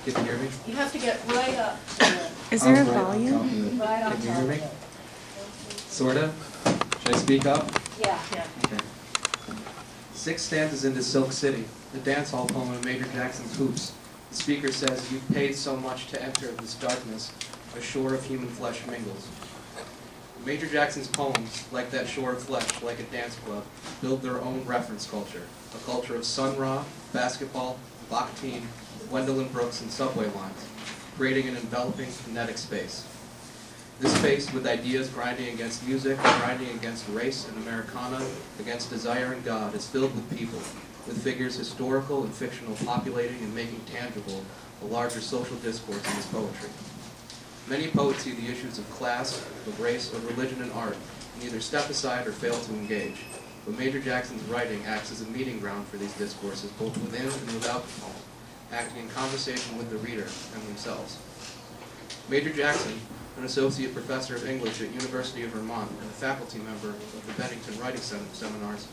Can you hear me? You have to get right up. Is there a Right on volume? top of it. Right on Can you top hear me? of it. Sort of? Should I speak up? Yeah. Okay. 6 stanzas into Silk City, the dance hall poem of Major Jackson's Hoops. The speaker says, "You've paid so much to enter this darkness, a shore of human flesh mingles." Major Jackson's poems, like that shore of flesh, like a dance club, build their own reference culture, a culture of Sun Ra, basketball, Bakhtin, Gwendolyn Brooks, and subway lines, creating an enveloping kinetic space. This space, with ideas grinding against music, grinding against race and Americana, against desire and God, is filled with people, with figures historical and fictional populating and making tangible a larger social discourse in his poetry. Many poets see the issues of class, of race, of religion and art, and either step aside or fail to engage. But Major Jackson's writing acts as a meeting ground for these discourses, both within and without the poem, acting in conversation with the reader and themselves. Major Jackson, an associate professor of English at University of Vermont and a faculty member of the Bennington Writing Seminars,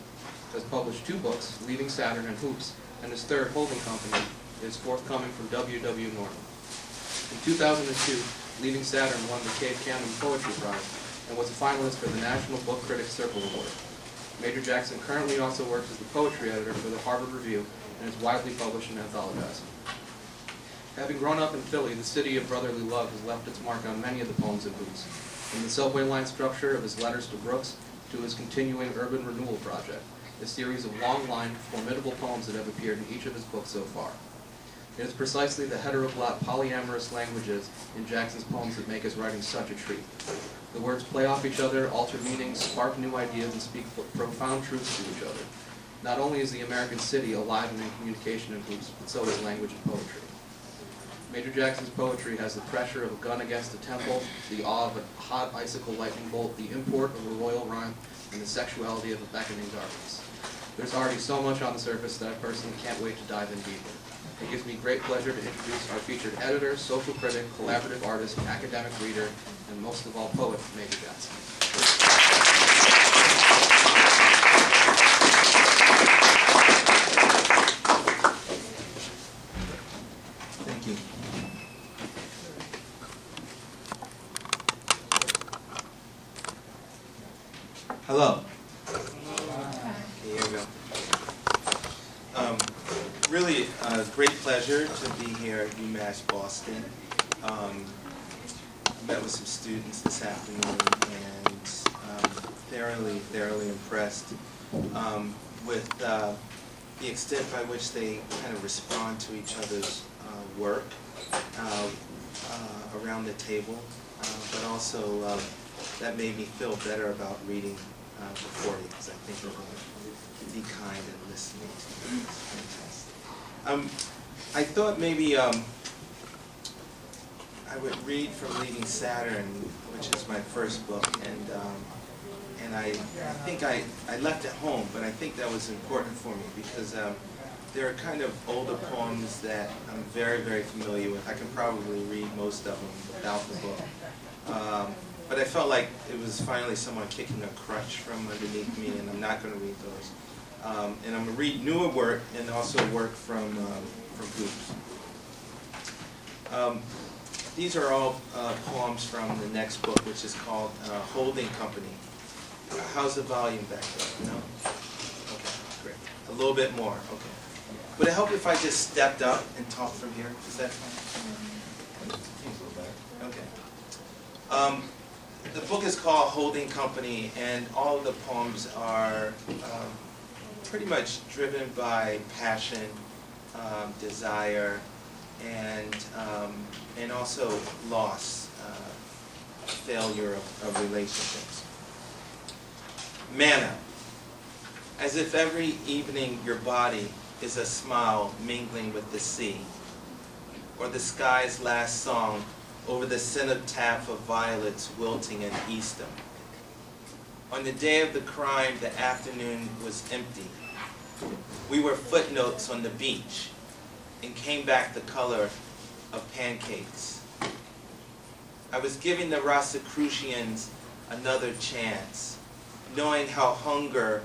has published 2 books, Leaving Saturn and Hoops, and his 3rd holding company is forthcoming from W.W. Norton. In 2002, Leaving Saturn won the Cave Canem Poetry Prize and was a finalist for the National Book Critics Circle Award. Major Jackson currently also works as the poetry editor for the Harvard Review and is widely published and anthologized. Having grown up in Philly, the city of brotherly love has left its mark on many of the poems in Hoops, from the subway line structure of his letters to Brooks to his continuing urban renewal project, a series of long-line, formidable poems that have appeared in each of his books so far. It is precisely the heteroglot polyamorous languages in Jackson's poems that make his writing such a treat. The words play off each other, alter meanings, spark new ideas, and speak profound truths to each other. Not only is the American city alive and in communication in Hoops, but so is language and poetry. Major Jackson's poetry has the pressure of a gun against a temple, the awe of a hot icicle lightning bolt, the import of a royal rhyme, and the sexuality of a beckoning darkness. There's already so much on the surface that I personally can't wait to dive in deeper. It gives me great pleasure to introduce our featured editor, social critic, collaborative artist, academic reader, and most of all, poet, Major Jackson. Thank you. Hello. Here we go. Really a great pleasure to be here at UMass Boston. I met with some students this afternoon and thoroughly impressed with the extent by which they kind of respond to each other's work around the table, but also that made me feel better about reading before you, because I think they're going to be kind and listening to me. It's fantastic. I thought maybe I would read from Leaving Saturn, which is my first book, and I think I left it home, but I think that was important for me because there are kind of older poems that I'm very familiar with. I can probably read most of them without the book. But I felt like it was finally someone kicking a crutch from underneath me, and I'm not going to read those. And I'm going to read newer work and also work from Hoops. These are all poems from the next book, which is called Holding Company. How's the volume back there? No? Okay, great. A little bit more. Okay. Would it help if I just stepped up and talked from here? Is that fine? Okay. The book is called Holding Company, and all of the poems are pretty much driven by passion, desire, and also loss, failure of relationships. Manna. As if every evening your body is a smile mingling with the sea, or the sky's last song over the cenotaph of violets wilting in Eastham. On the day of the crime, the afternoon was empty. We were footnotes on the beach and came back the color of pancakes. I was giving the Rosicrucians another chance, knowing how hunger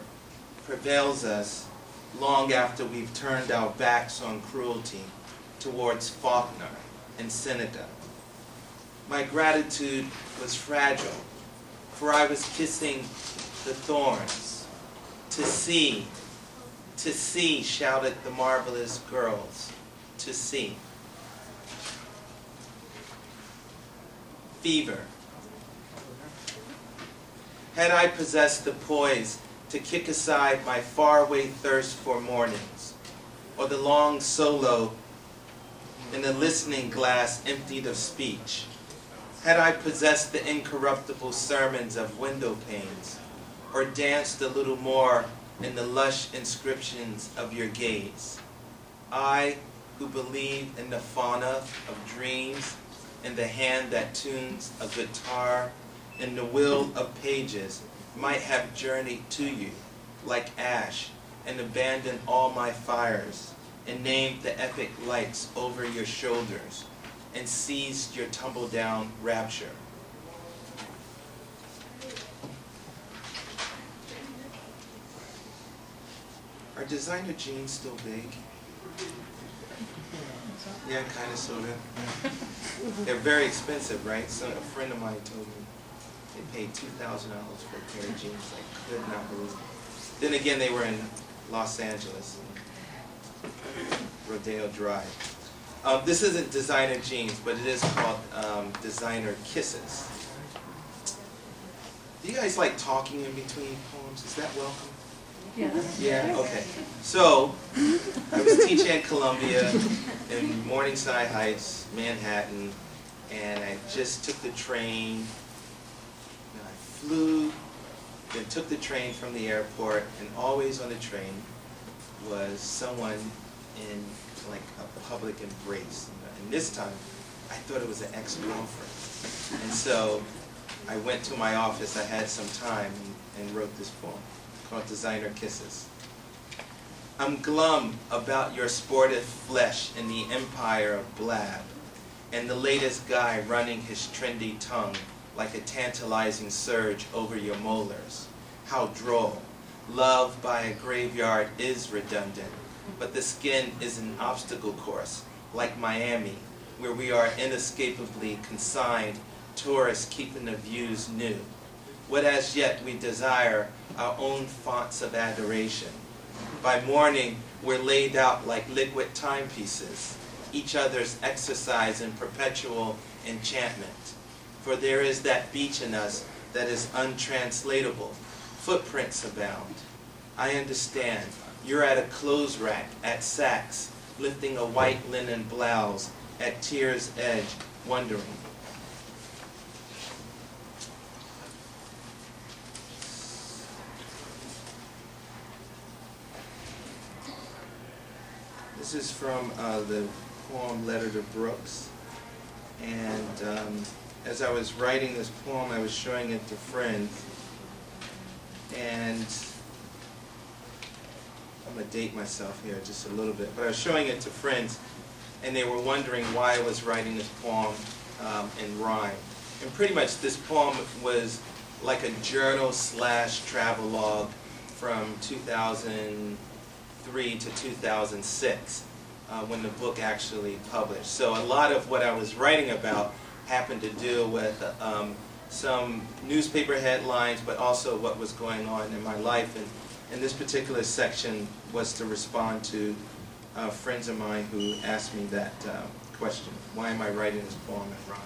prevails us long after we've turned our backs on cruelty, to towards Faulkner and Seneca. My gratitude was fragile, for I was kissing the thorns. To see, shouted the marvelous girls, to see. Fever. Had I possessed the poise to kick aside my faraway thirst for mornings, or the long solo in the listening glass emptied of speech, had I possessed the incorruptible sermons of window panes, or danced a little more in the lush inscriptions of your gaze, I, who believe in the fauna of dreams, in the hand that tunes a guitar, in the will of pages, might have journeyed to you like ash and abandoned all my fires and named the epic lights over your shoulders and seized your tumble-down rapture. Are designer jeans still big? Yeah, kind of, sort of. They're very expensive, right? So a friend of mine told me they paid $2,000 for a pair of jeans. I could not believe it. Then again, they were in Los Angeles, Rodeo Drive. This isn't designer jeans, but it is called designer kisses. Do you guys like talking in between poems? Is that welcome? Yes. Yeah, okay. So, I was teaching at Columbia in Morningside Heights, Manhattan, and I just took the train, and I flew, then took the train from the airport, and always on the train was someone in like a public embrace. And this time, I thought it was an ex-girlfriend. And so, I went to my office, I had some time, and wrote this poem called Designer Kisses. I'm glum about your sportive flesh in the empire of blab, and the latest guy running his trendy tongue like a tantalizing surge over your molars. How droll. Love by a graveyard is redundant, but the skin is an obstacle course, like Miami, where we are inescapably consigned, tourists keeping the views new. What as yet we desire our own fonts of adoration. By morning, we're laid out like liquid timepieces, each other's exercise in perpetual enchantment. For there is that beach in us that is untranslatable. Footprints abound. I understand. You're at a clothes rack at Saks, lifting a white linen blouse at tear's edge, wondering. This is from the poem Letter to Brooks. And as I was writing this poem, I was showing it to friends. And I'm going to date myself here just a little bit. But I was showing it to friends, and they were wondering why I was writing this poem in rhyme. And pretty much this poem was like a journal / travelogue from 2003 to 2006 when the book actually published. So a lot of what I was writing about happened to deal with some newspaper headlines, but also what was going on in my life. And this particular section was to respond to friends of mine who asked me that question. Why am I writing this poem in rhyme?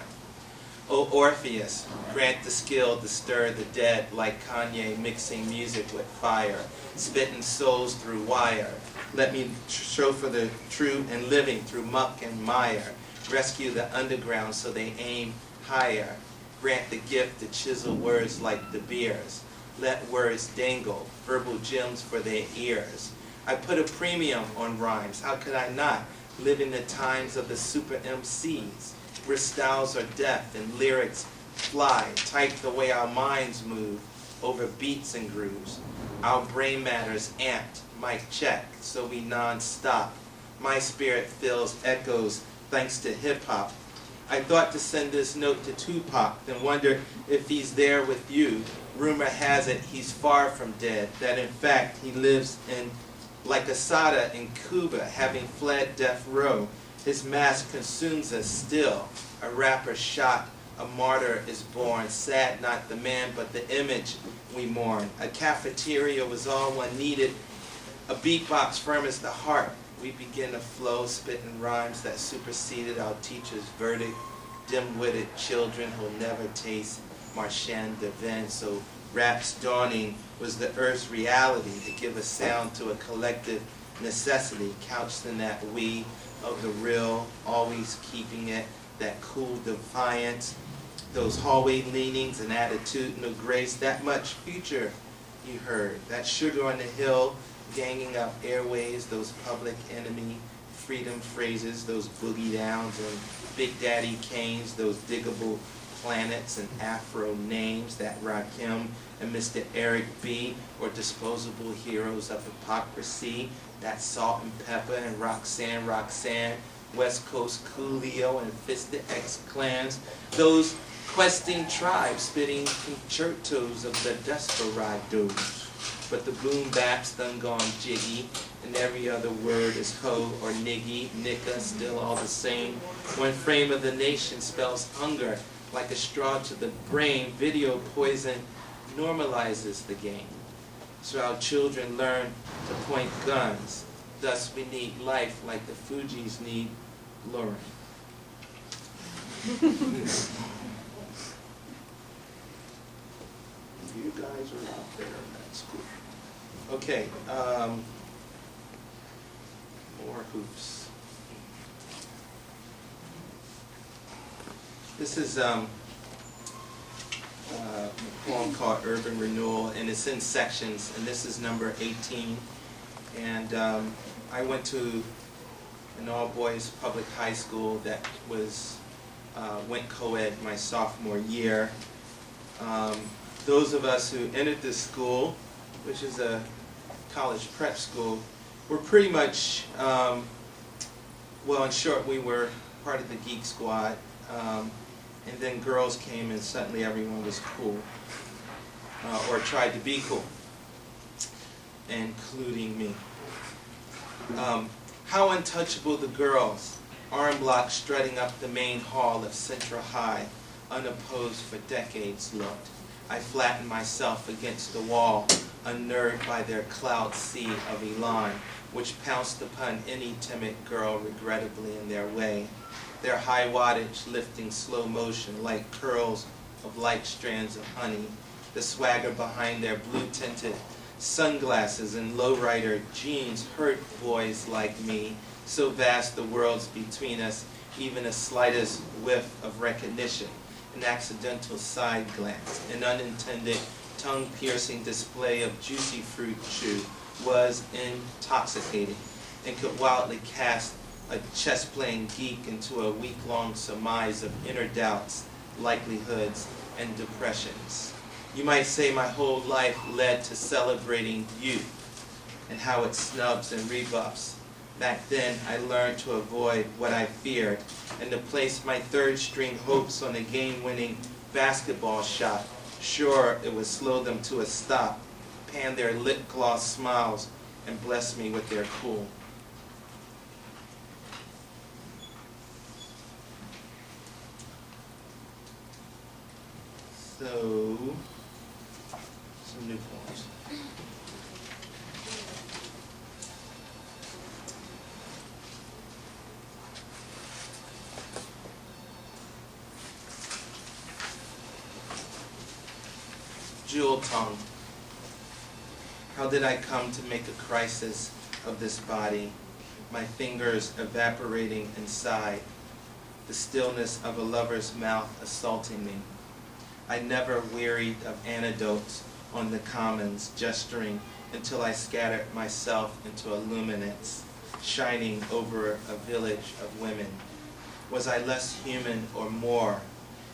O Orpheus, grant the skill to stir the dead like Kanye mixing music with fire, spitting souls through wire. Let me show for the true and living through muck and mire. Rescue the underground so they aim higher. Grant the gift to chisel words like De Beers. Let words dangle, verbal gems for their ears. I put a premium on rhymes. How could I not? Live in the times of the super MCs, where styles are deaf and lyrics fly, type the way our minds move over beats and grooves. Our brain matter's amped, mic check, so we non-stop. My spirit fills echoes thanks to hip-hop. I thought to send this note to Tupac, then wonder if he's there with you. Rumor has it he's far from dead, that in fact he lives in like Asada in Cuba, having fled death row. His mask consumes us still. A rapper shot, a martyr is born. Sad not the man, but the image we mourn. A cafeteria was all one needed. A beatbox firm as the heart. We begin to flow, spitting rhymes that superseded our teacher's verdict. Dim-witted children who'll never taste marchand de vin. So rap's dawning was the earth's reality to give a sound to a collective necessity, couched in that we of the real, always keeping it, that cool defiance, those hallway leanings and attitudinal grace, that much future you heard, that sugar on the hill, ganging up airways, those public enemy freedom phrases, those boogie downs and Big Daddy Kane's, those diggable planets and Afro names, that Rakim and Mr. Eric B, or disposable heroes of hypocrisy, that Salt and Pepper and Roxanne, West Coast Coolio and Fisted X-Clans, those questing tribes spitting concertos of the desperados. But the boom bap's done gone jiggy, and every other word is ho or niggy, nicka, still all the same. One frame of the nation spells hunger like a straw to the brain. Video poison normalizes the game. So our children learn to point guns. Thus we need life like the Fugees need luring. You guys are out there in that school. Okay, more hoops. This is a poem called Urban Renewal, and it's in sections, and this is number 18. And I went to an all-boys public high school that was went co-ed my sophomore year. Those of us who entered this school, which is a college prep school, were pretty much, well, in short, we were part of the geek squad. And then girls came and suddenly everyone was cool, or tried to be cool, including me. How untouchable the girls, arm locked strutting up the main hall of Central High, unopposed for decades looked. I flattened myself against the wall, unnerved by their cloud sea of elan, which pounced upon any timid girl regrettably in their way. Their high wattage lifting slow motion like curls of light strands of honey. The swagger behind their blue-tinted sunglasses and lowrider jeans hurt boys like me. So vast the worlds between us, even a slightest whiff of recognition, an accidental side glance, an unintended tongue-piercing display of juicy fruit chew was intoxicating and could wildly cast a chess-playing geek into a week-long surmise of inner doubts, likelihoods, and depressions. You might say my whole life led to celebrating youth and how it snubs and rebuffs. Back then, I learned to avoid what I feared and to place my third-string hopes on a game-winning basketball shot. Sure, it would slow them to a stop, pan their lip-gloss smiles, and bless me with their cool. So, some new poems. Jewel tongue. How did I come to make a crisis of this body, my fingers evaporating inside, the stillness of a lover's mouth assaulting me? I never wearied of anecdotes on the commons, gesturing until I scattered myself into a luminance, shining over a village of women. Was I less human or more?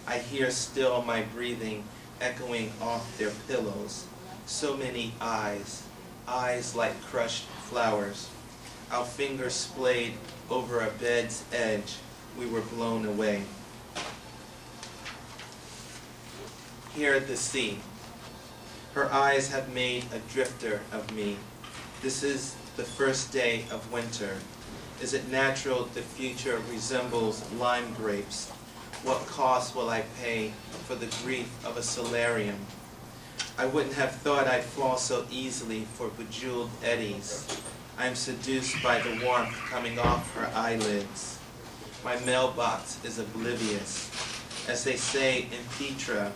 I hear still my breathing echoing off their pillows. So many eyes, eyes like crushed flowers. Our fingers splayed over a bed's edge. We were blown away. Here at the sea, her eyes have made a drifter of me. This is the first day of winter. Is it natural the future resembles lime grapes? What cost will I pay for the grief of a solarium? I wouldn't have thought I'd fall so easily for bejeweled eddies. I am seduced by the warmth coming off her eyelids. My mailbox is oblivious. As they say in Petra,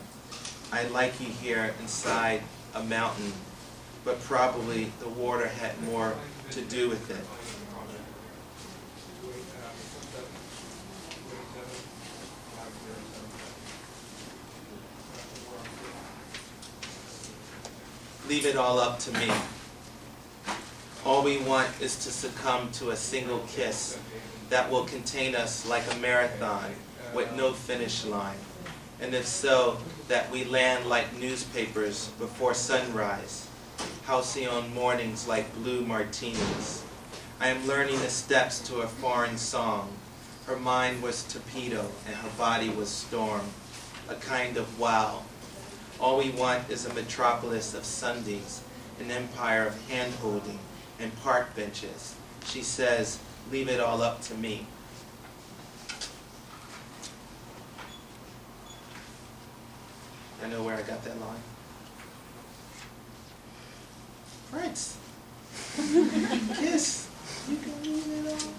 I like you here inside a mountain, but probably the water had more to do with it. Leave it all up to me. All we want is to succumb to a single kiss that will contain us like a marathon with no finish line. And if so, that we land like newspapers before sunrise, halcyon mornings like blue martinis. I am learning the steps to a foreign song. Her mind was torpedo and her body was storm, a kind of wow. All we want is a metropolis of Sundays, an empire of hand-holding and park benches. She says, leave it all up to me. I know where I got that line. Prince. Kiss. You can leave it all.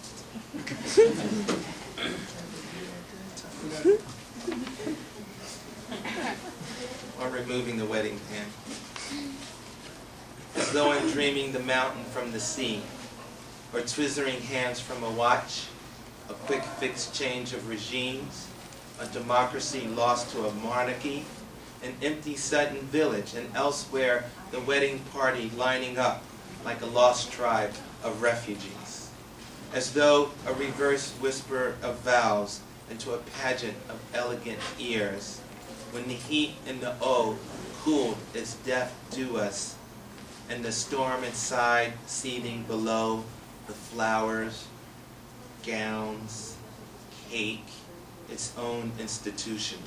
Or removing the wedding band. As though I'm dreaming the mountain from the sea, or twizzling hands from a watch, a quick fixed change of regimes, a democracy lost to a monarchy, an empty sudden village, and elsewhere the wedding party lining up like a lost tribe of refugees. As though a reverse whisper of vows into a pageant of elegant ears, when the heat in the O cooled as death do us, and the storm inside seething below, the flowers, gowns, cake, its own institution.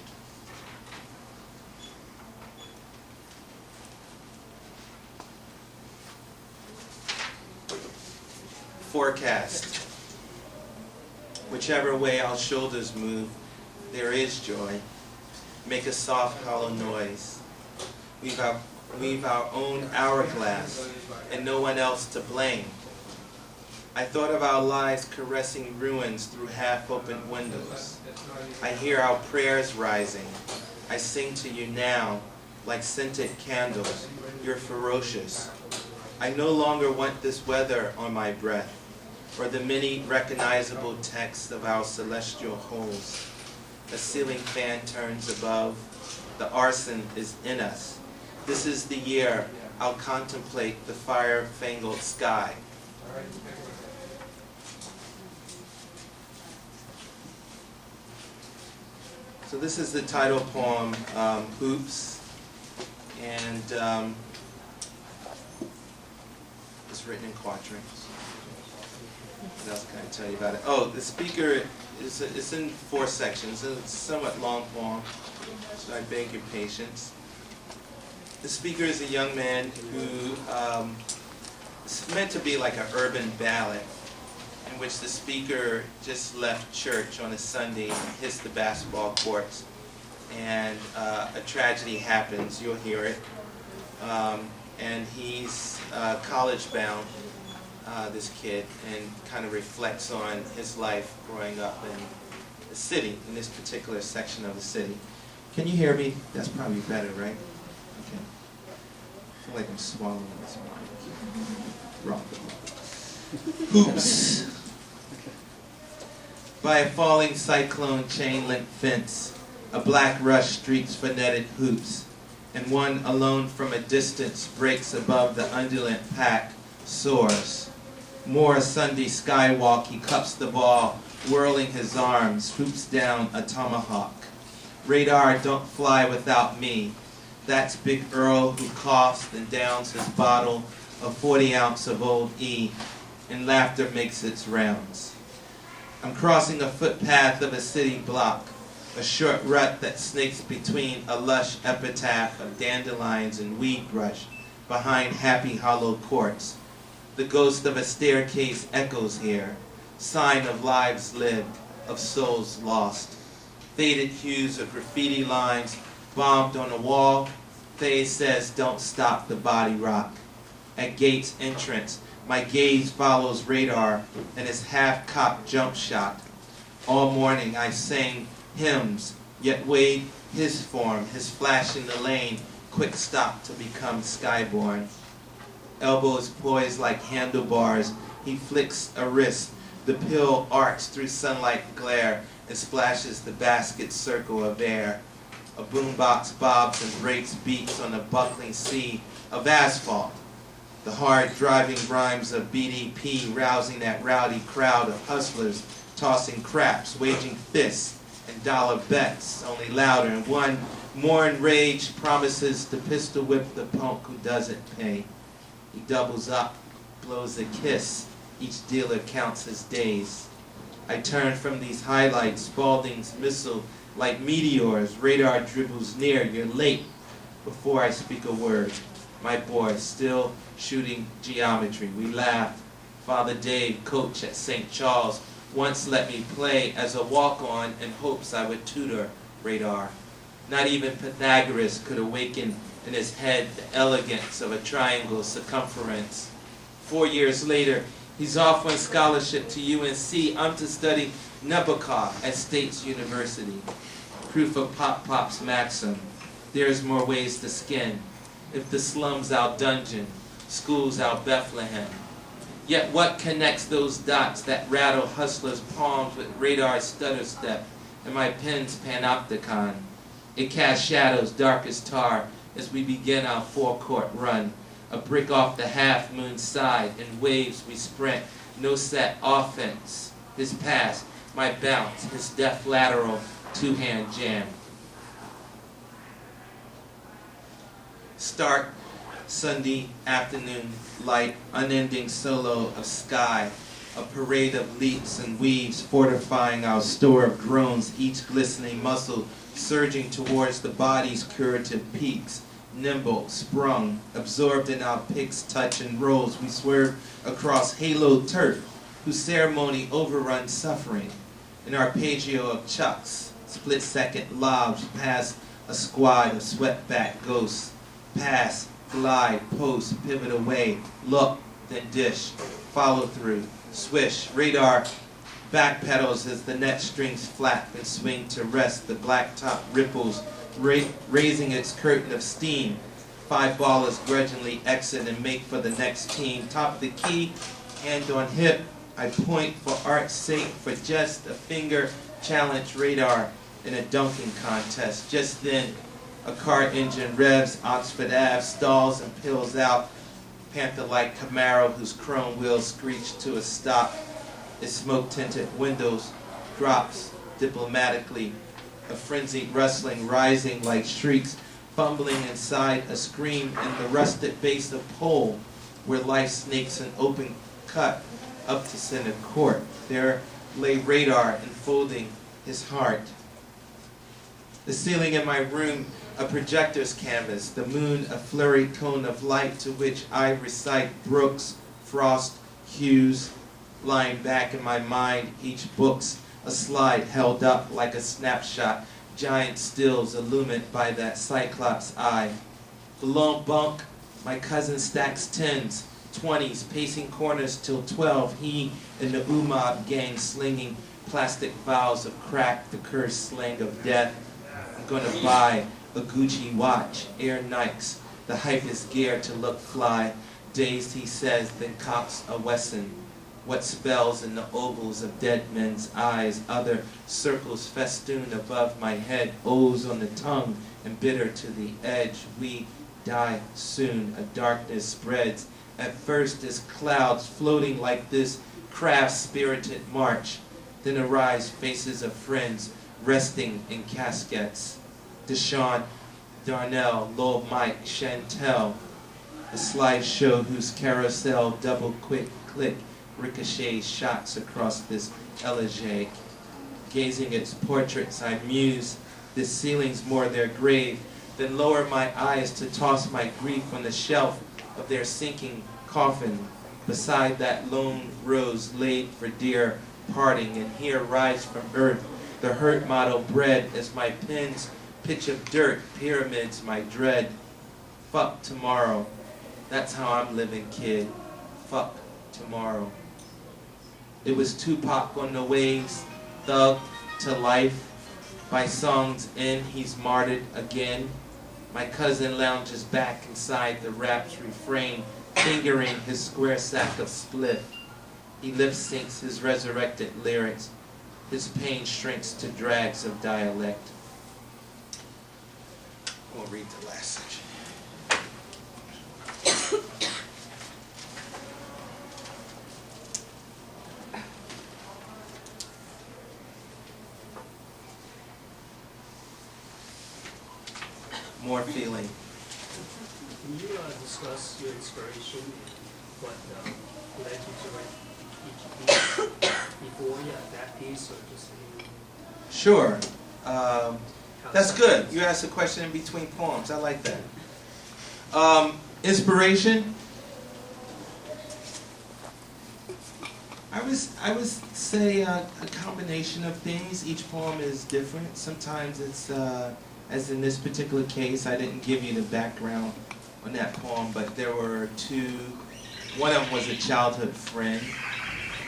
Forecast. Whichever way our shoulders move, there is joy. Make a soft, hollow noise. We've our own hourglass, and no one else to blame. I thought of our lives caressing ruins through half-open windows. I hear our prayers rising. I sing to you now, like scented candles. You're ferocious. I no longer want this weather on my breath, or the many recognizable texts of our celestial holes. A ceiling fan turns above. The arson is in us. This is the year I'll contemplate the fire-fangled sky. So this is the title poem, Hoops, and it's written in quatrains. What else can I tell you about it? Oh, the speaker is in 4 sections. It's a somewhat long poem, so I beg your patience. The speaker is a young man who is meant to be like an urban ballad, in which the speaker just left church on a Sunday and hits the basketball courts, and a tragedy happens. You'll hear it. And he's college-bound, this kid, and kind of reflects on his life growing up in the city, in this particular section of the city. Can you hear me? That's probably better, right? Okay. I feel like I'm swallowing this mic. Wrong. Hoops. By a falling cyclone chain-link fence, a black rush streaks phonetic hoops, and one alone from a distance breaks above the undulant pack, soars. More Sunday skywalk, he cups the ball, whirling his arms, swoops down a tomahawk. Radar, don't fly without me. That's Big Earl who coughs and downs his bottle of 40 ounce of Old E, and laughter makes its rounds. I'm crossing a footpath of a city block, a short rut that snakes between a lush epitaph of dandelions and weed brush behind Happy Hollow courts. The ghost of a staircase echoes here. sign of lives lived, of souls lost. Faded hues of graffiti lines bombed on the wall. Faye says, don't stop the body rock. At gate's entrance, my gaze follows radar and his half-cocked jump shot. All morning I sang hymns, yet weighed his form, his flash in the lane, quick stop to become skyborn. Elbows poised like handlebars, he flicks a wrist. The pill arcs through sunlight glare and splashes the basket circle of air. A boombox bobs and breaks beats on a buckling sea of asphalt. The hard driving rhymes of BDP rousing that rowdy crowd of hustlers, tossing craps, waging fists and dollar bets, only louder. And one more enraged promises to pistol whip the punk who doesn't pay. He doubles up, blows a kiss. Each dealer counts his days. I turn from these highlights, Spaulding's missile like meteors. Radar dribbles near, you're late. Before I speak a word, my boy still shooting geometry. We laugh. Father Dave, coach at St. Charles, once let me play as a walk-on in hopes I would tutor Radar. Not even Pythagoras could awaken in his head the elegance of a triangle circumference. 4 years later, he's off on scholarship to UNC. I'm to study Nabokov at State's University. Proof of Pop-Pop's maxim, there's more ways to skin. If the slums out Dungeon, schools out Bethlehem. Yet what connects those dots that rattle hustlers' palms with Radar's stutter step and my pen's panopticon? It casts shadows dark as tar as we begin our forecourt run. A brick off the half-moon side, in waves we sprint, no set offense. His pass, my bounce, his deft lateral, two-hand jam. Stark Sunday afternoon light, unending solo of sky, a parade of leaps and weaves fortifying our store of drones, each glistening muscle surging towards the body's curative peaks. Nimble, sprung, absorbed in our picks, touch, and rolls, we swerve across haloed turf, whose ceremony overruns suffering. An arpeggio of chucks, split-second lobs past a squad of swept-back ghosts. Pass, glide, post, pivot away, look, then dish, follow through, swish, Radar backpedals as the net strings flap and swing to rest. The blacktop ripples, raising its curtain of steam. 5 ballers grudgingly exit and make for the next team. Top of the key, hand on hip, I point for art's sake for just a finger, challenge Radar in a dunking contest. Just then, a car engine revs, Oxford Ave stalls and peels out. Panther-like Camaro whose chrome wheels screech to a stop. Its smoke-tinted windows drops diplomatically. A frenzied rustling rising like shrieks, fumbling inside a scream in the rusted base of pole where life snakes an open cut up to center court. There lay Radar enfolding his heart. The ceiling in my room, a projector's canvas, the moon a flurried cone of light to which I recite Brooks, Frost, Hughes, lying back in my mind, each book's a slide held up like a snapshot, giant stills illumined by that cyclops eye. Below bunk, my cousin stacks 10s, 20s, pacing corners till 12, he and the Umab gang slinging plastic vials of crack, the cursed slang of death. I'm gonna buy a Gucci watch, Air Nikes, the hypest gear to look fly. Dazed, he says, then cocks a Wesson. What spells in the ovals of dead men's eyes, other circles festooned above my head, O's on the tongue and bitter to the edge. We die soon, a darkness spreads, at first as clouds floating like this craft-spirited march, then arise faces of friends resting in caskets. Deshaun, Darnell, Lowell Mike, Chantel, a slideshow whose carousel double quick click ricochets shots across this elegiac. Gazing its portraits, I muse, this ceiling's more their grave, then lower my eyes to toss my grief on the shelf of their sinking coffin. beside that lone rose laid for dear parting, and here rise from earth the hurt motto bred as my pen's pitch of dirt pyramids my dread. Fuck tomorrow, that's how I'm living, kid. Fuck tomorrow. It was Tupac on the waves, thug to life. By song's end, he's martyred again. My cousin lounges back inside the rap's refrain, fingering his square sack of spliff. He lip syncs his resurrected lyrics. His pain shrinks to drags of dialect. We'll read the last section. More feeling. Can you discuss your inspiration and what led you to write each piece before that piece, or just Sure. That's good. You asked a question in between poems. I like that. Inspiration. I would say a combination of things. Each poem is different. Sometimes it's as in this particular case, I didn't give you the background on that poem, but there were two. One of them was a childhood friend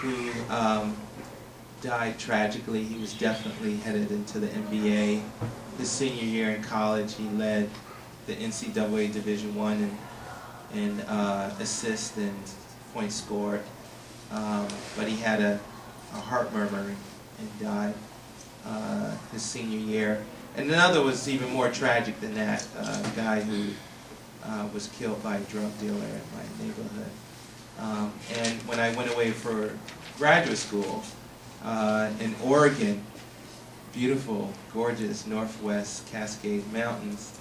who died tragically. He was definitely headed into the NBA. His senior year in college, he led the NCAA Division I in assists and points scored. But he had a heart murmur and died his senior year. And another was even more tragic than that, a guy who was killed by a drug dealer in my neighborhood. And when I went away for graduate school in Oregon, beautiful, gorgeous, northwest Cascade Mountains,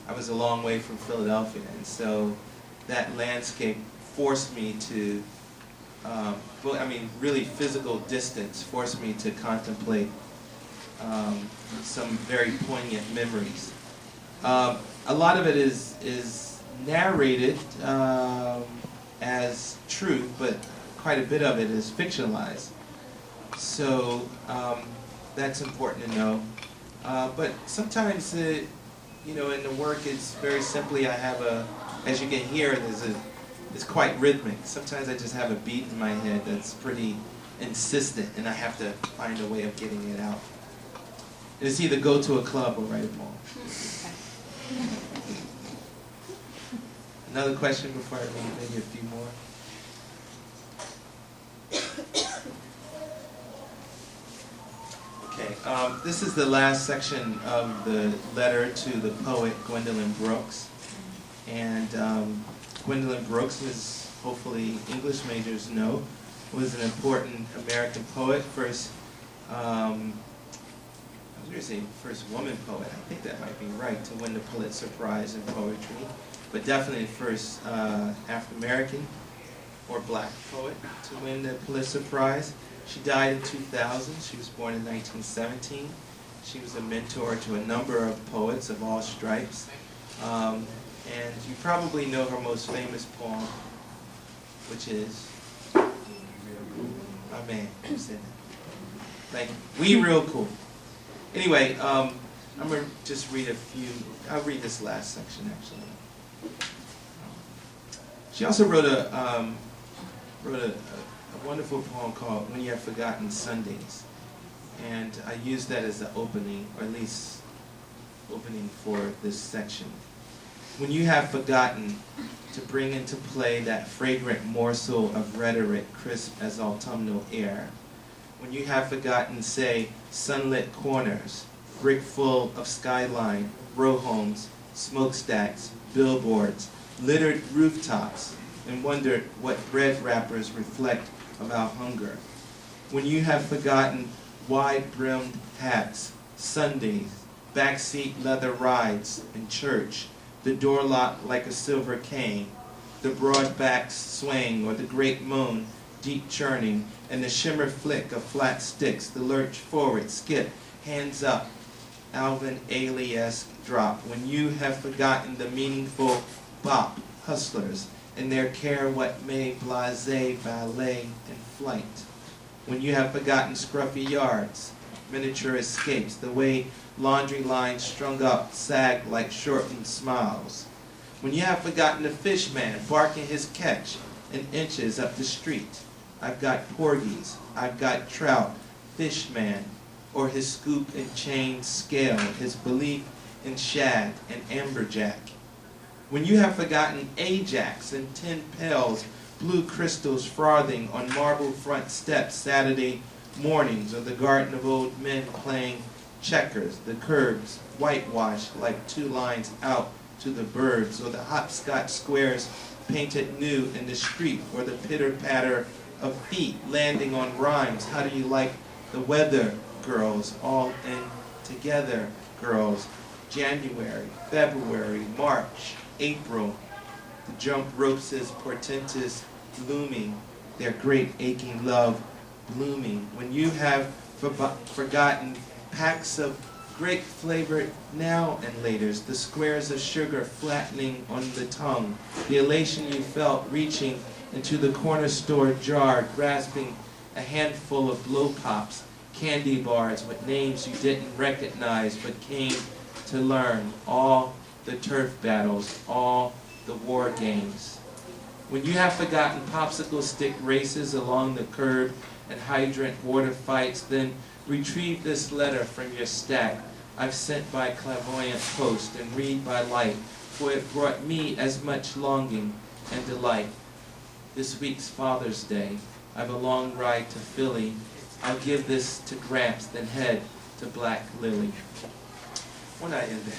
I was a long way from Philadelphia. And so that landscape forced me to, really physical distance forced me to contemplate some very poignant memories. A lot of it is narrated as truth, but quite a bit of it is fictionalized. So that's important to know. But sometimes, in the work, it's very simply, I have as you can hear, it's quite rhythmic. Sometimes I just have a beat in my head that's pretty insistent, and I have to find a way of getting it out. It's either go to a club or write a poem. Another question before I read maybe a few more? Okay, this is the last section of the letter to the poet Gwendolyn Brooks. And Gwendolyn Brooks, as hopefully English majors know, was an important American poet, first woman poet, I think that might be right, to win the Pulitzer Prize in poetry, but definitely the first African-American or black poet to win the Pulitzer Prize. She died in 2000. She was born in 1917. She was a mentor to a number of poets of all stripes. And you probably know her most famous poem, which is, oh man, who said that? Thank you. We Real Cool. Anyway, I'm going to just read a few. I'll read this last section, actually. She also wrote a wonderful poem called When You Have Forgotten Sundays. And I used that as the opening, or at least opening for this section. When you have forgotten to bring into play that fragrant morsel of rhetoric crisp as autumnal air, when you have forgotten, say, sunlit corners, brick full of skyline, row homes, smokestacks, billboards, littered rooftops, and wondered what bread wrappers reflect about hunger. When you have forgotten wide-brimmed hats, Sundays, backseat leather rides in church, the door locked like a silver cane, the broad backs swaying or the great moan deep churning, and the shimmer flick of flat sticks, the lurch forward, skip, hands up, Alvin Ailey-esque drop. When you have forgotten the meaningful bop, hustlers, and their care what may blasé ballet in flight. When you have forgotten scruffy yards, miniature escapes, the way laundry lines strung up sag like shortened smiles. When you have forgotten the fish man barking his catch in inches up the street. I've got porgies, I've got trout, fish man, or his scoop and chain scale, his belief in shad and amberjack. When you have forgotten Ajax and tin pails, blue crystals frothing on marble front steps Saturday mornings, or the garden of old men playing checkers, the curbs whitewashed like two lines out to the birds, or the hopscotch squares painted new in the street, or the pitter-patter of feet landing on rhymes. How do you like the weather, girls? All in together, girls. January, February, March, April. The jump ropes is portentous, looming, their great aching love blooming. When you have forgotten packs of grape-flavored now and laters, the squares of sugar flattening on the tongue, the elation you felt reaching into the corner store jar, grasping a handful of blow pops, candy bars with names you didn't recognize but came to learn, all the turf battles, all the war games. When you have forgotten popsicle stick races along the curb and hydrant water fights, then retrieve this letter from your stack I've sent by clairvoyant post and read by light, for it brought me as much longing and delight. This week's Father's Day, I've a long ride to Philly. I'll give this to Gramps, then head to Black Lily. When I end there.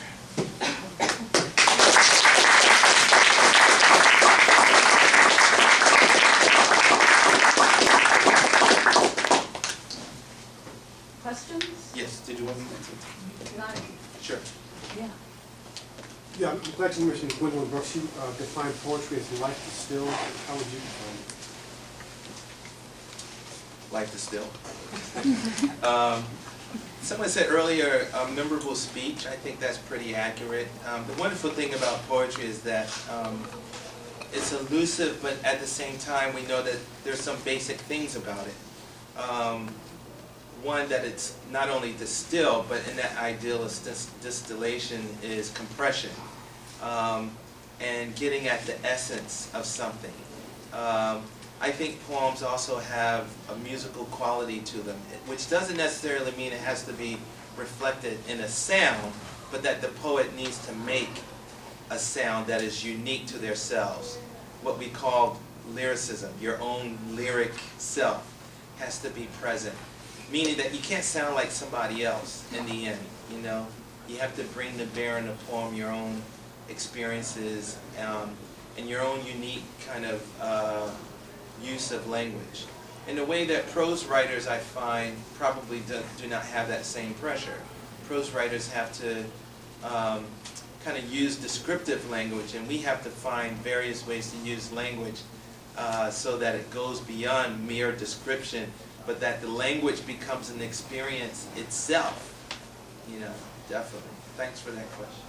Questions? Yes, did you want me to? Not, Sure. yeah. Yeah, I'm glad you mentioned Gwendolyn Brooks. She defined poetry as life distilled. How would you define it? Life distilled. Someone said earlier, a memorable speech. I think that's pretty accurate. The wonderful thing about poetry is that it's elusive, but at the same time we know that there's some basic things about it. One, that it's not only distilled, but in that ideal of distillation is compression, and getting at the essence of something. I think poems also have a musical quality to them, which doesn't necessarily mean it has to be reflected in a sound, but that the poet needs to make a sound that is unique to themselves. What we call lyricism, your own lyric self, has to be present. Meaning that you can't sound like somebody else in the end, you know? You have to bring to bear in the poem your own experiences and your own unique kind of use of language. In a way that prose writers, I find, probably do not have that same pressure. Prose writers have to kind of use descriptive language, and we have to find various ways to use language so that it goes beyond mere description, but that the language becomes an experience itself. You know, definitely. Thanks for that question.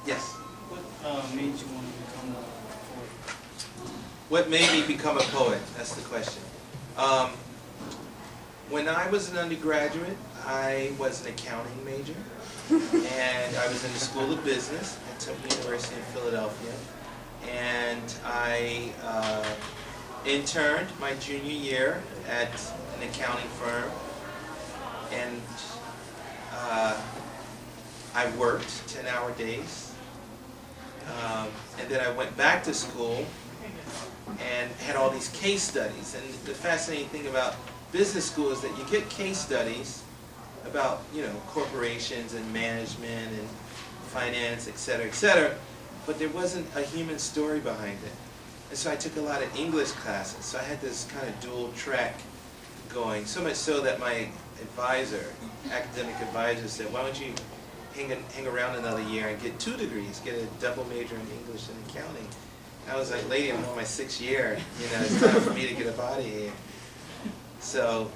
Yes? What made you want to become a poet? What made me become a poet? That's the question. When I was an undergraduate, I was an accounting major, and I was in the School of Business at Temple University in Philadelphia. And I interned my junior year at an accounting firm, and I worked 10-hour days, and then I went back to school and had all these case studies. And the fascinating thing about business school is that you get case studies about, you know, corporations and management and finance, et cetera, but there wasn't a human story behind it. And so I took a lot of English classes. So I had this kind of dual track going, so much so that my advisor, academic advisor, said, why don't you hang around another year and get 2 degrees, get a double major in English and accounting. And I was like, lady, I'm on my 6th year. You know, it's time for me to get up out of here. So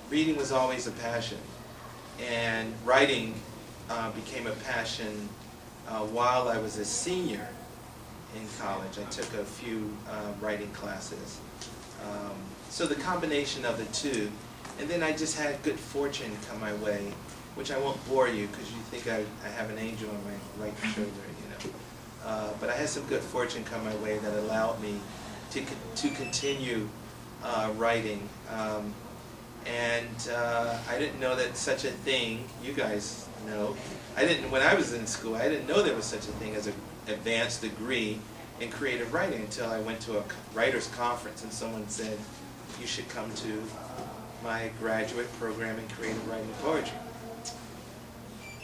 reading was always a passion. And writing became a passion while I was a senior in college. I took a few writing classes. So the combination of the two, and then I just had good fortune come my way, which I won't bore you because you think I have an angel on my right shoulder, you know. But I had some good fortune come my way that allowed me to continue writing. I didn't know that such a thing, you guys know, when I was in school, I didn't know there was such a thing as an advanced degree in creative writing until I went to a writer's conference and someone said, you should come to my graduate program in creative writing and poetry.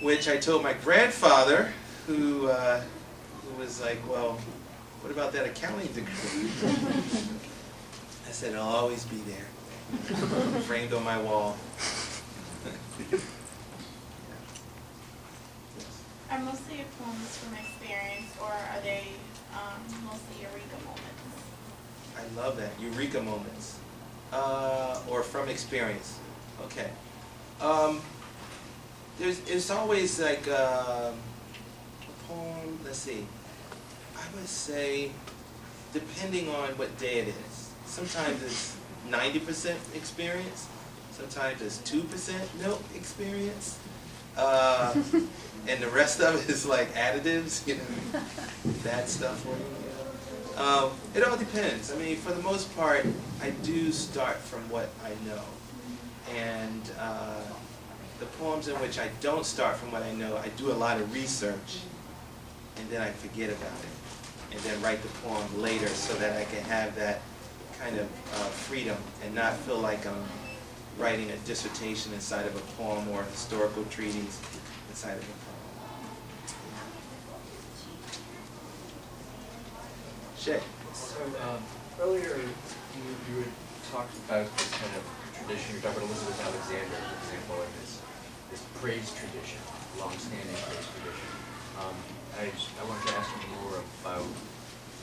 Which I told my grandfather, who was like, well, what about that accounting degree? I said, it'll always be there, framed on my wall. Are most of your poems from experience, or are they mostly eureka moments? I love that, eureka moments. Or from experience. Okay. It's always like a poem, let's see, I would say, depending on what day it is. Sometimes it's 90% experience, sometimes it's 2% no experience, and the rest of it is like additives, you know, bad stuff for you. It all depends. I mean, for the most part, I do start from what I know. And the poems in which I don't start from what I know, I do a lot of research, and then I forget about it. And then write the poem later so that I can have that kind of freedom and not feel like I'm writing a dissertation inside of a poem or a historical treatise inside of a poem. Shay. So earlier you had talked about this kind of tradition. You talked about Elizabeth Alexander, for example, and this praise tradition, long-standing praise tradition. I wanted to ask you more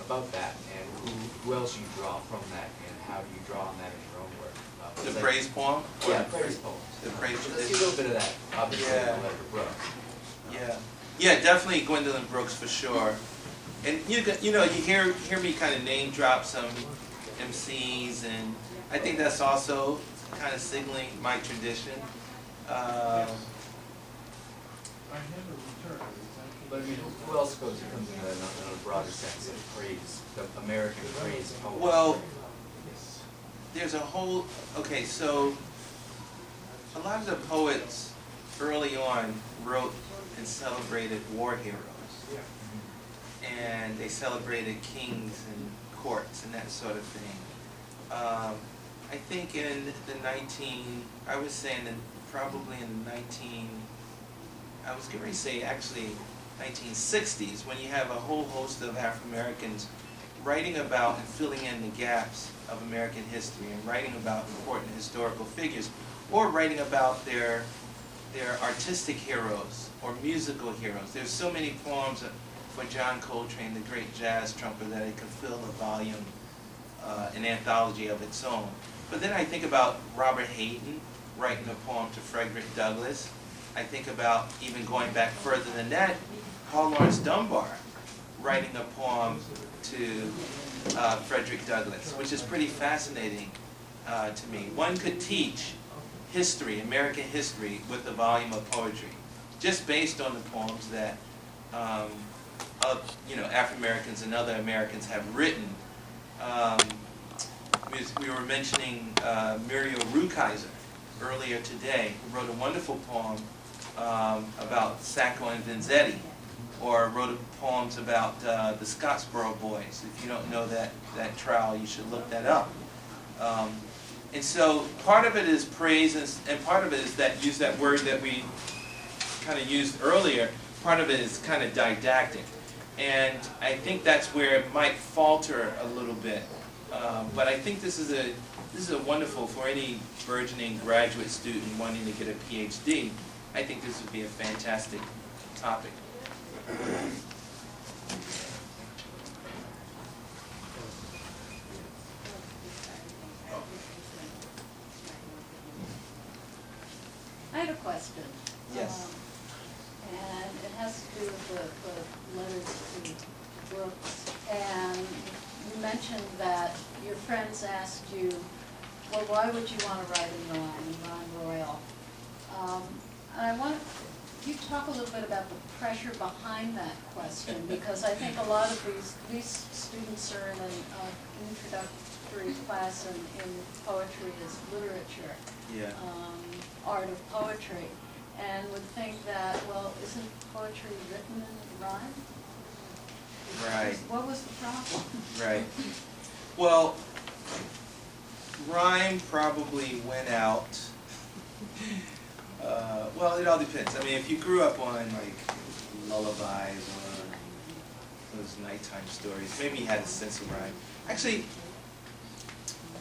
about that and who else you draw from that and how do you draw on that in your own work. The praise poem? Yeah, praise poems. The praise Let's tradition. see a little bit of that, obviously, Yeah. in the letter Brooks. Yeah, definitely Gwendolyn Brooks for sure. And you know, you hear me kind of name drop some MCs, and I think that's also kind of signaling my tradition. But I mean, who else comes into that in a broader sense of praise, the American praise poem? Well, there's a whole, okay, so a lot of the poets early on wrote and celebrated war heroes. And they celebrated kings and courts and that sort of thing. I think in the probably in the I was going to say actually 1960s, when you have a whole host of African Americans writing about and filling in the gaps of American history and writing about important historical figures, or writing about their artistic heroes or musical heroes. There's so many poems for John Coltrane, the great jazz trumpeter, that it could fill a volume, an anthology of its own. But then I think about Robert Hayden writing a poem to Frederick Douglass. I think about, even going back further than that, Paul Laurence Dunbar writing a poem to Frederick Douglass, which is pretty fascinating to me. One could teach history, American history, with a volume of poetry, just based on the poems that African Americans and other Americans have written. We were mentioning Muriel Rukeyser earlier today, who wrote a wonderful poem about Sacco and Vanzetti, or wrote poems about the Scottsboro Boys. If you don't know that trial, you should look that up. And so part of it is praise, and part of it is that word that we kind of used earlier. Part of it is kind of didactic. And I think that's where it might falter a little bit. But I think this is a wonderful, for any burgeoning graduate student wanting to get a PhD, I think this would be a fantastic topic. I had a question. Yes. the letters to Brooks, and you mentioned that your friends asked you, well, why would you want to write in rhyme royal? And I want you to talk a little bit about the pressure behind that question, because I think a lot of these students are in an introductory class in poetry as literature, Yeah. Art of poetry, and would think that, well, isn't poetry written in rhyme? Right. What was the problem? Right. Well, rhyme probably went out. Well, it all depends. I mean, if you grew up on like lullabies or those nighttime stories, maybe you had a sense of rhyme. Actually,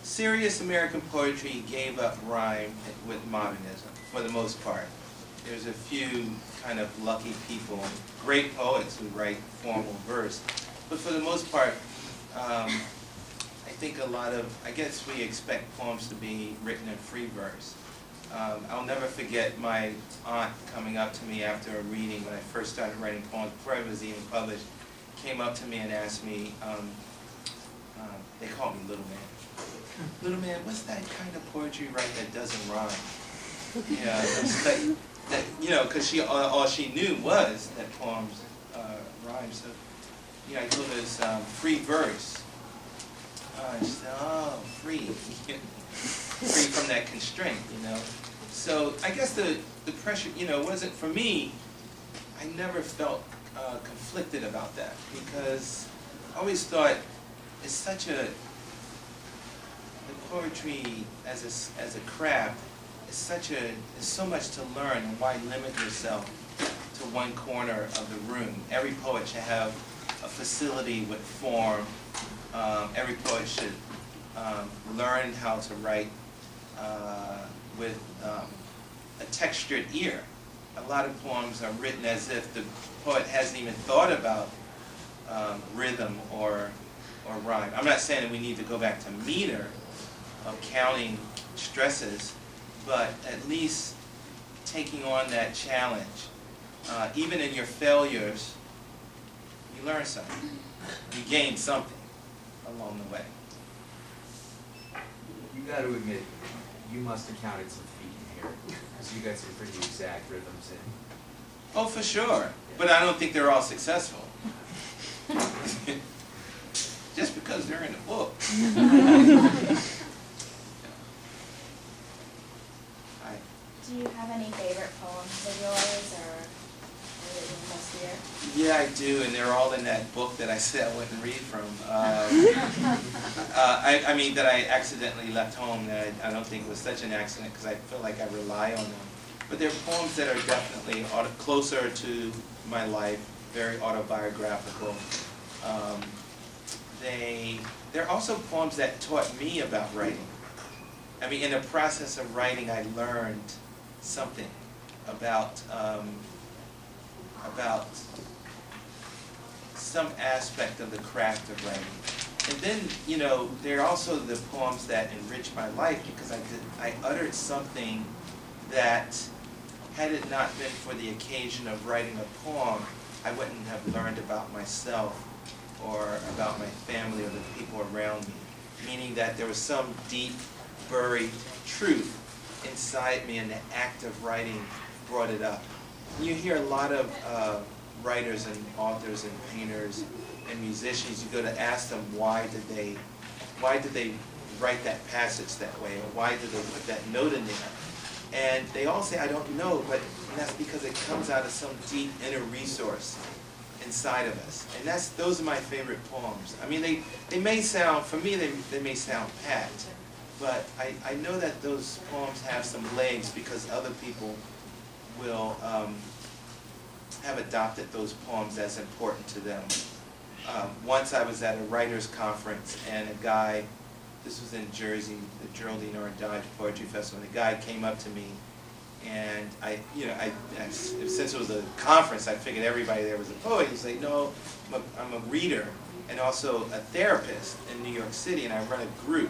serious American poetry gave up rhyme with modernism for the most part. There's a few kind of lucky people, great poets who write formal verse, but for the most part, I think I guess we expect poems to be written in free verse. I'll never forget my aunt coming up to me after a reading when I first started writing poems, before I was even published, came up to me and asked me, they called me Little Man. Little Man, what's that kind of poetry you write that doesn't rhyme? Yeah, because all she knew was that poems rhyme. So, I told her it's free verse. She said, oh, free. Free from that constraint, So I guess the pressure, wasn't, for me, I never felt conflicted about that, because I always thought it's such the poetry as a craft is so much to learn, and why limit yourself to one corner of the room? Every poet should have a facility with form. Every poet should learn how to write with a textured ear. A lot of poems are written as if the poet hasn't even thought about rhythm or rhyme. I'm not saying that we need to go back to meter of counting stresses, but at least taking on that challenge. Even in your failures, you learn something. You gain something along the way. You got to admit, you must have counted some feet in here, because you got some pretty exact rhythms in. Oh, for sure. But I don't think they're all successful. Just because they're in the book. Hi. Do you have any favorite poems of yours, or that you most hear? Yeah, I do, and they're all in that book that I said I wouldn't read from. I mean, that I accidentally left home, that I don't think was such an accident, because I feel like I rely on them. But they're poems that are definitely closer to my life, very autobiographical. They're also poems that taught me about writing. I mean, in the process of writing, I learned something about some aspect of the craft of writing. And then, there are also the poems that enrich my life, because I uttered something that, had it not been for the occasion of writing a poem, I wouldn't have learned about myself or about my family or the people around me. Meaning that there was some deep, buried truth inside me, and the act of writing brought it up. You hear a lot of writers and authors and painters and musicians, you go to ask them why did they write that passage that way, or why did they put that note in there? And they all say, I don't know, but that's because it comes out of some deep inner resource inside of us. And those are my favorite poems. I mean, they may sound, for me, they may sound pat, but I know that those poems have some legs because other people will have adopted those poems as important to them. Once I was at a writers' conference, and a guy, this was in Jersey, the Geraldine R. Dodge Poetry Festival, and a guy came up to me, and since it was a conference, I figured everybody there was a poet. He's like, no, I'm a reader and also a therapist in New York City, and I run a group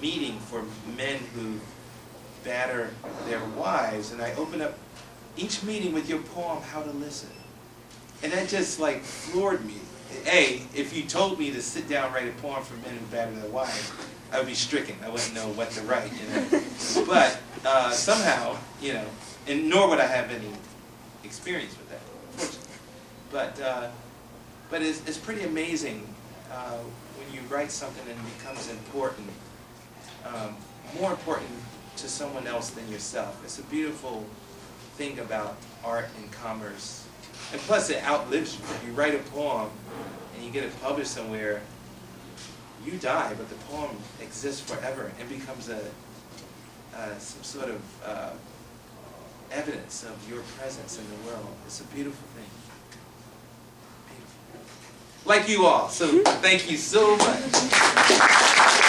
meeting for men who batter their wives, and I open up each meeting with your poem, How to Listen. And that just like floored me. A, if you told me to sit down and write a poem for men who batter their wives, I would be stricken. I wouldn't know what to write, you know. But somehow, you know, and nor would I have any experience with that, unfortunately. But it's pretty amazing when you write something and it becomes important, more important to someone else than yourself. It's a beautiful thing about art and commerce. And plus it outlives you. If you write a poem and you get it published somewhere, you die, but the poem exists forever and becomes some sort of evidence of your presence in the world. It's a beautiful thing. Beautiful. Like you all. So thank you so much.